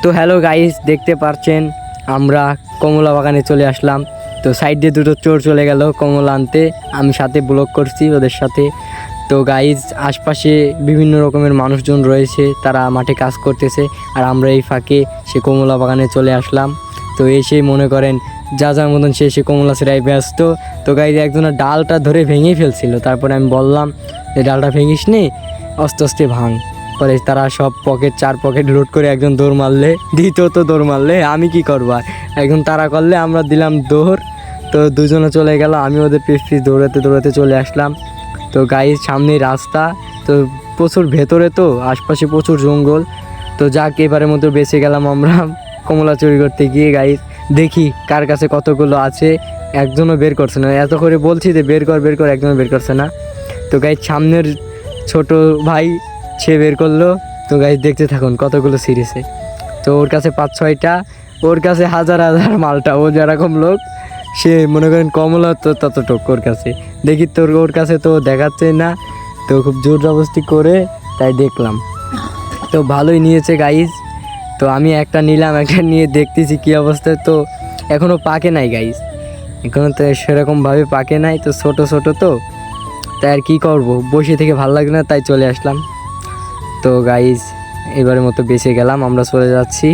তো hello guys, দেখতে পাচ্ছেন আমরা কমলা বাগানে চলে আসলাম। তো সাইড দিয়ে দুটো চোর চলে গেল কমলা আনতে, আমি সাথে ব্লগ করছি ওদের সাথে। তো গাইস, আশপাশে বিভিন্ন রকমের মানুষজন রয়েছে, তারা মাঠে কাজ করতেছে, আর আমরা এই ফাঁকে সে কমলা বাগানে চলে আসলাম। তো এসেই মনে করেন যা যার মতন সে কমলা ছেড়াই ব্যস্ত। তো গাইস, একজনের ডালটা ধরে ভেঙেই ফেলছিল, তারপরে আমি বললাম যে ডালটা ভেঙিস নি, আস্তে আস্তে ভাঙ। পরে তারা সব চার পকেট লুট করে একজন দৌড় মারলে, দ্বিতীয়ত দৌড় মারলে, আমি কি করবো আর, একজন তারা করলে আমরা দিলাম দৌড়। তো দুজনে চলে গেল, আমি ওদের পিছ দৌড়াতে দৌড়াতে চলে আসলাম। তো গাইস, সামনেই রাস্তা, তো প্রচুর ভেতরে, তো আশপাশে প্রচুর জঙ্গল। তো যাক, এবারের মতো বেঁচে গেলাম আমরা কমলা চুরি করতে গিয়ে। গাইস, দেখি কার কাছে কতগুলো আছে, একজনও বের করছে না। এত করে বলছি যে বের কর, একজনও বের করছে না। তো গাইস, সামনের ছোট ভাই সে বের করলো। তো গাইস, দেখতে থাকুন কতগুলো সিরিজে। তো ওর কাছে 5-6টা, ওর কাছে হাজার হাজার মালটা। ও যেরকম লোক, সে মনে করেন কমলা তো ততটুক ওর কাছে। দেখি তোর ওর কাছে তো দেখাচ্ছে না, তো খুব জোর জবরদস্তি করে তাই দেখলাম। তো ভালোই নিয়েছে গাইজ। তো আমি একটা নিলাম, একটা নিয়ে দেখতেছি কী অবস্থায়। তো এখনও পাকে নাই গাইজ, এখনও তো সেরকমভাবে পাকে নাই, তো ছোটো ছোটো তো, তাই আর কী করবো, বসে থেকে ভালো লাগবে না, তাই চলে আসলাম। তো গাইজ, এবারের মতো বেঁচে গেলাম, আমরা চলে যাচ্ছি।